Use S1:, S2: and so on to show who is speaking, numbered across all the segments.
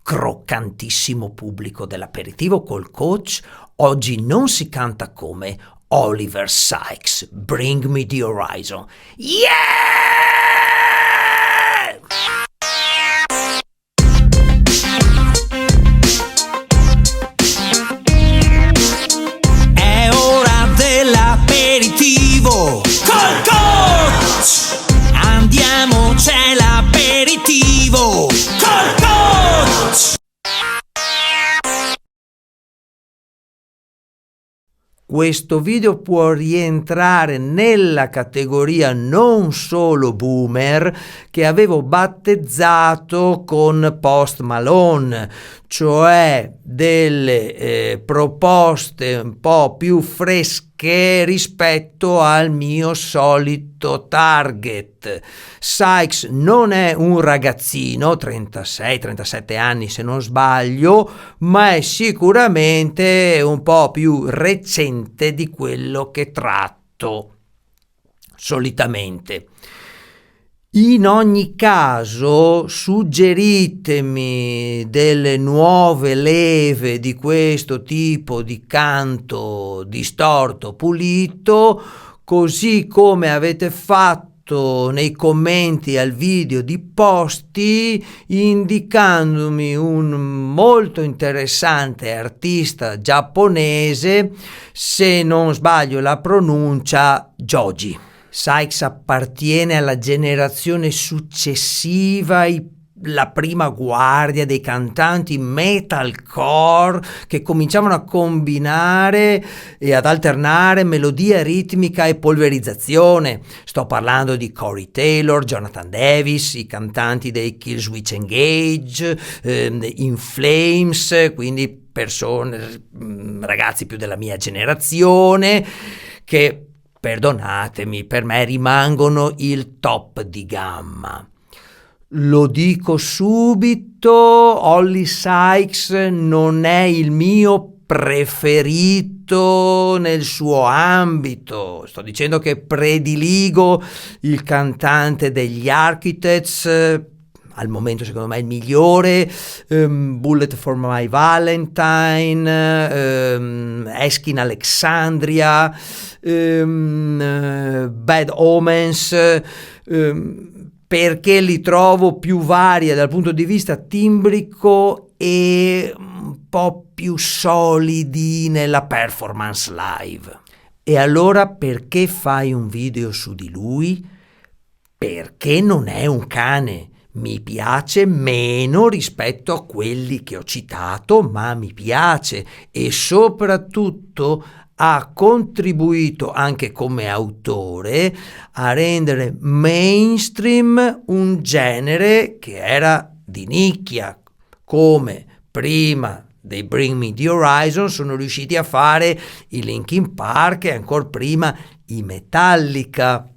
S1: croccantissimo pubblico dell'aperitivo col coach, oggi non si canta come Oliver Sykes, Bring Me the Horizon. Yeah! È ora dell'aperitivo col coach! Andiamo, c'è l'aperitivo col coach! Questo video può rientrare nella categoria non solo boomer che avevo battezzato con Post Malone, cioè delle proposte un po' più fresche rispetto al mio solito target. Sykes non è un ragazzino, 36-37 anni se non sbaglio, ma è sicuramente un po' più recente di quello che tratto solitamente. In ogni caso, suggeritemi delle nuove leve di questo tipo di canto distorto pulito, così come avete fatto nei commenti al video di Posti, indicandomi un molto interessante artista giapponese, se non sbaglio la pronuncia, Joji. Sykes appartiene alla generazione successiva, la prima guardia dei cantanti metalcore che cominciavano a combinare e ad alternare melodia ritmica e polverizzazione. Sto parlando di Corey Taylor, Jonathan Davis, i cantanti dei Killswitch Engage, In Flames, quindi ragazzi più della mia generazione che, perdonatemi, per me rimangono il top di gamma. Lo dico subito, Ollie Sykes non è il mio preferito nel suo ambito. Sto dicendo che prediligo il cantante degli Architects, al momento secondo me il migliore, Bullet for My Valentine, Eskin Alexandria, Bad Omens, perché li trovo più vari dal punto di vista timbrico e un po' più solidi nella performance live. E allora perché fai un video su di lui? Perché non è un cane. Mi piace meno rispetto a quelli che ho citato, ma mi piace, e soprattutto ha contribuito anche come autore a rendere mainstream un genere che era di nicchia, come prima dei Bring Me the Horizon sono riusciti a fare i Linkin Park e ancora prima i Metallica.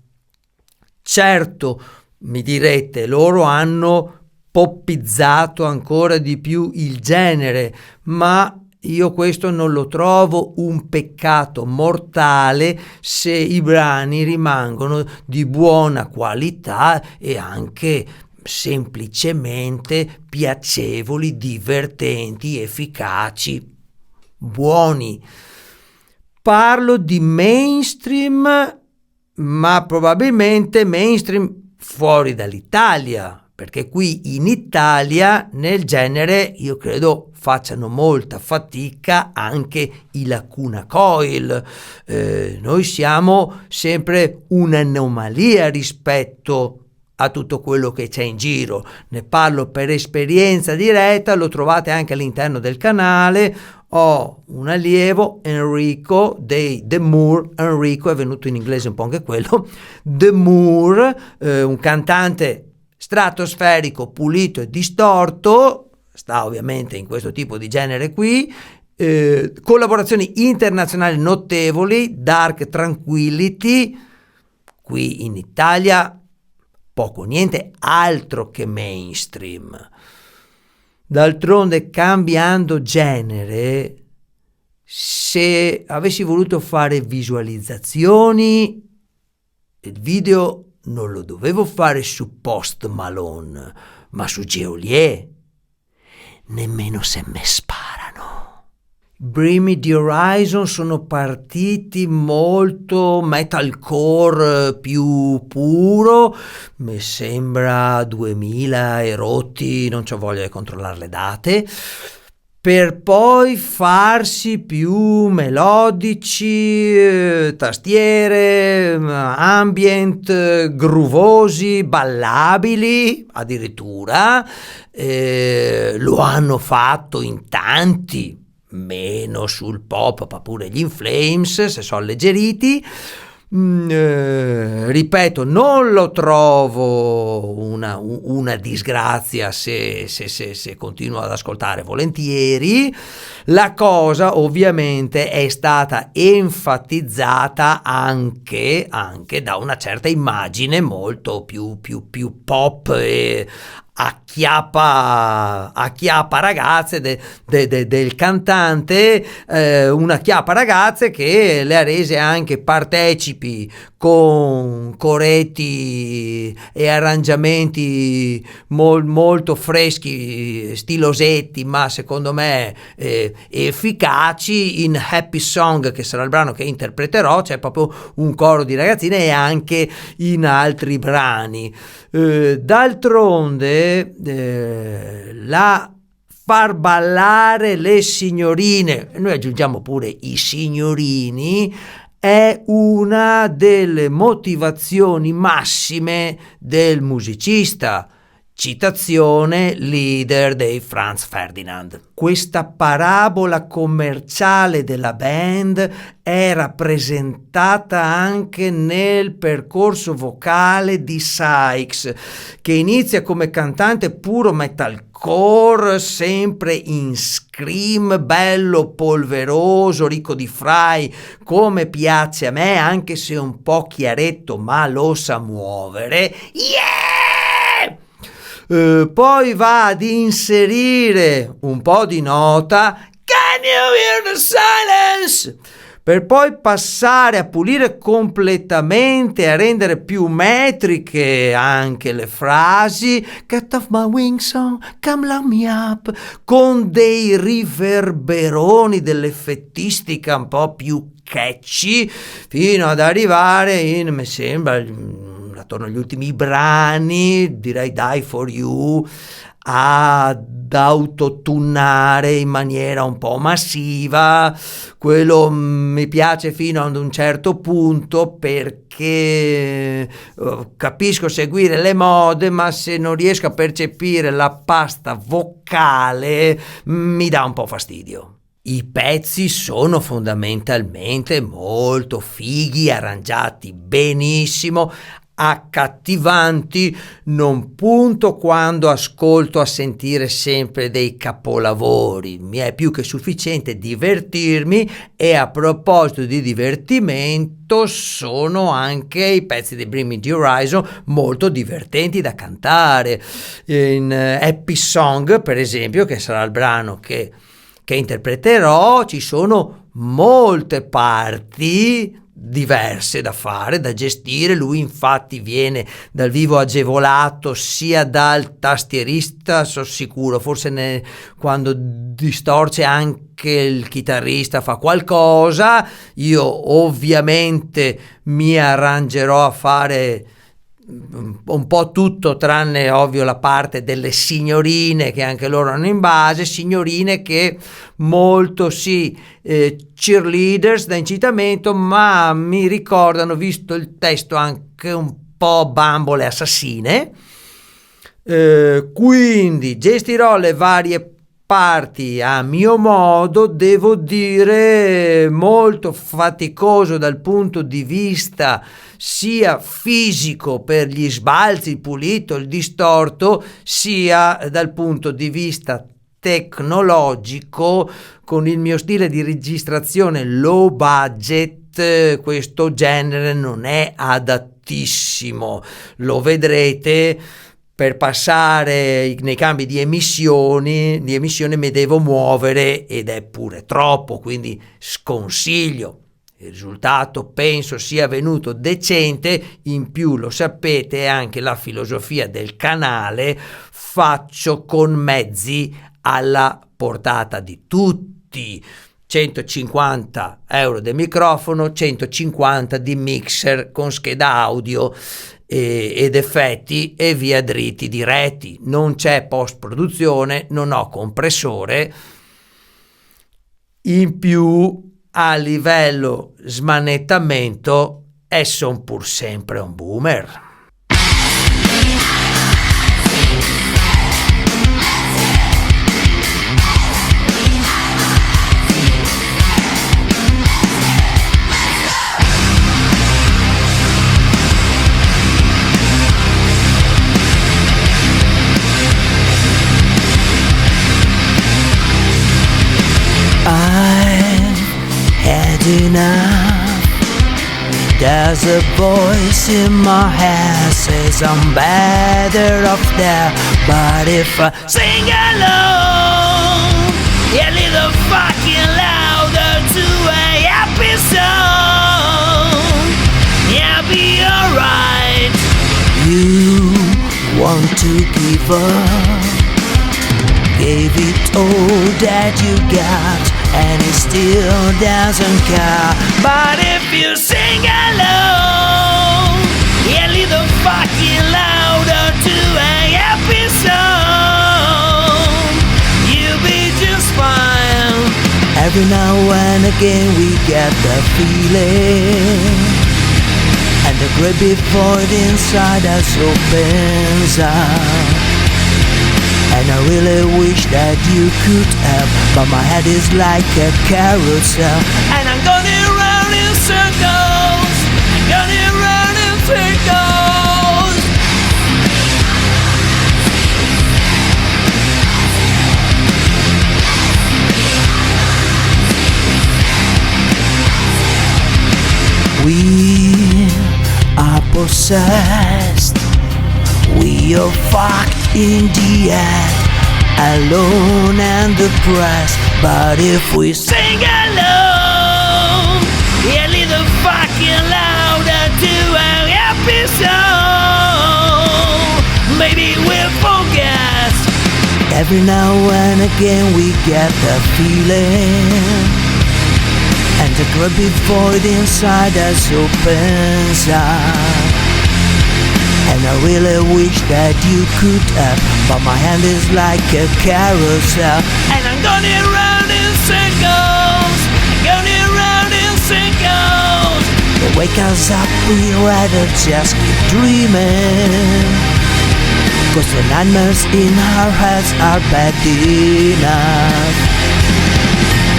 S1: Certo, mi direte, loro hanno poppizzato ancora di più il genere, ma io questo non lo trovo un peccato mortale se i brani rimangono di buona qualità e anche semplicemente piacevoli, divertenti, efficaci, buoni. Parlo di mainstream, ma probabilmente mainstream fuori dall'Italia, perché qui in Italia nel genere io credo facciano molta fatica anche i Lacuna Coil. Noi siamo sempre un'anomalia rispetto a tutto quello che c'è in giro. Ne parlo per esperienza diretta, lo trovate anche all'interno del canale. Ho un allievo, Enrico, dei The Moor. Enrico è venuto in inglese un po' anche quello. The Moor, un cantante stratosferico, pulito e distorto, sta ovviamente in questo tipo di genere qui, collaborazioni internazionali notevoli, Dark Tranquillity, qui in Italia poco niente, altro che mainstream. D'altronde, cambiando genere, se avessi voluto fare visualizzazioni, il video non lo dovevo fare su Post Malone, ma su Geolier. nemmeno se me sparano. Bring Me the Horizon sono partiti molto metalcore più puro, mi sembra 2000 e rotti, non c'ho voglia di controllare le date, per poi farsi più melodici, tastiere, ambient, groovosi, ballabili addirittura. Lo hanno fatto in tanti, meno sul pop, ma pure gli In Flames se sono alleggeriti. Ripeto, non lo trovo una disgrazia se continuo ad ascoltare volentieri. La cosa ovviamente è stata enfatizzata anche da una certa immagine molto più pop e acchiappa ragazze del cantante, una acchiappa ragazze che le ha rese anche partecipi con coretti e arrangiamenti molto freschi, stilosetti, ma secondo me efficaci. In Happy Song, che sarà il brano che interpreterò, c'è proprio un coro di ragazzine, e anche in altri brani. D'altronde la far ballare le signorine, noi aggiungiamo pure i signorini, è una delle motivazioni massime del musicista. Citazione leader dei Franz Ferdinand. Questa parabola commerciale della band è rappresentata anche nel percorso vocale di Sykes, che inizia come cantante puro metalcore, sempre in scream, bello polveroso, ricco di fry, come piace a me, anche se un po' chiaretto, ma lo sa muovere. Yeah! Poi va ad inserire un po' di nota, Can you hear the silence? Per poi passare a pulire completamente, a rendere più metriche anche le frasi, Get off my wings song, come lock me up, con dei riverberoni, dell'effettistica un po' più catchy, fino ad arrivare mi sembra, attorno agli ultimi brani, direi Die For You, ad autotunnare in maniera un po' massiva. Quello mi piace fino ad un certo punto, perché capisco seguire le mode, ma se non riesco a percepire la pasta vocale mi dà un po' fastidio. I pezzi sono fondamentalmente molto fighi, arrangiati benissimo, accattivanti. Non punto quando ascolto a sentire sempre dei capolavori, mi è più che sufficiente divertirmi, e a proposito di divertimento sono anche i pezzi di Bring Me the Horizon molto divertenti da cantare. In Happy Song, per esempio, che sarà il brano che interpreterò, ci sono molte parti diverse da fare, da gestire. Lui infatti viene dal vivo agevolato sia dal tastierista, sono sicuro, forse quando distorce anche il chitarrista fa qualcosa. Io ovviamente mi arrangerò a fare un po' tutto, tranne ovvio la parte delle signorine, che anche loro hanno in base, signorine che molto cheerleaders da incitamento, ma mi ricordano, visto il testo, anche un po' bambole assassine. Quindi gestirò le varie parti a mio modo, devo dire molto faticoso dal punto di vista sia fisico per gli sbalzi, il pulito, il distorto, sia dal punto di vista tecnologico. Con il mio stile di registrazione low budget questo genere non è adattissimo, lo vedrete. Per passare nei cambi di emissione mi devo muovere, ed è pure troppo, quindi sconsiglio. Il risultato penso sia venuto decente. In più, lo sapete, è anche la filosofia del canale, faccio con mezzi alla portata di tutti. 150 euro del microfono, 150 di mixer con scheda audio ed effetti e via dritti diretti. Non c'è post produzione, non ho compressore. In più, a livello smanettamento, son pur sempre un boomer.
S2: I've had enough. There's a voice in my head says I'm better off there. But if I sing alone, a little fucking louder to a happy song, yeah, be alright. You want to give up, gave it all that you got, and it still doesn't care. But if you sing along, a little fucking louder to a happy song, you'll be just fine. Every now and again we get the feeling, and the great big void inside us opens up. And I really wish that you could help, but my head is like a carousel, and I'm going round in circles, I'm going round in circles. We are possessed, we are fucked in the end, alone and depressed. But if we sing alone, a little fucking louder to a happy song, maybe we'll forget. Every now and again we get the feeling, and the great big void inside us opens up. And I really wish that you could help, but my hand is like a carousel, and I'm going round in circles, going round in circles. They wake us up, we rather just keep dreaming, 'cause the nightmares in our heads are bad enough.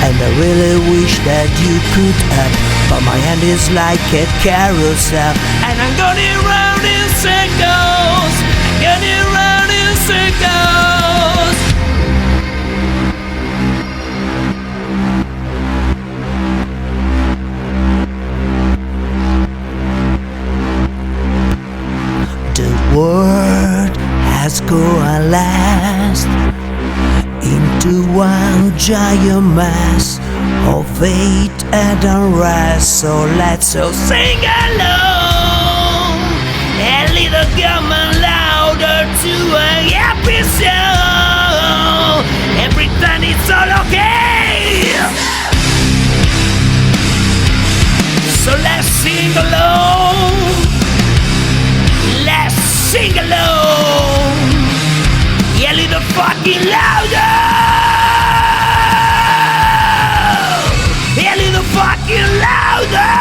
S2: And I really wish that you could help, but my hand is like a carousel, and I'm going round in circles, going round in circles. The world has coalesced into one giant mass of hate and unrest. So let's all sing along, a little coming louder to a happy song, and pretend it's all okay. So let's sing along, let's sing along, a little fucking louder, a little fucking louder.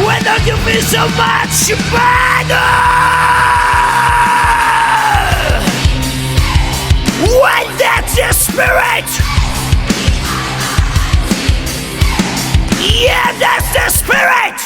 S2: Why don't you feel so much better? When that's the spirit, yeah, that's the spirit.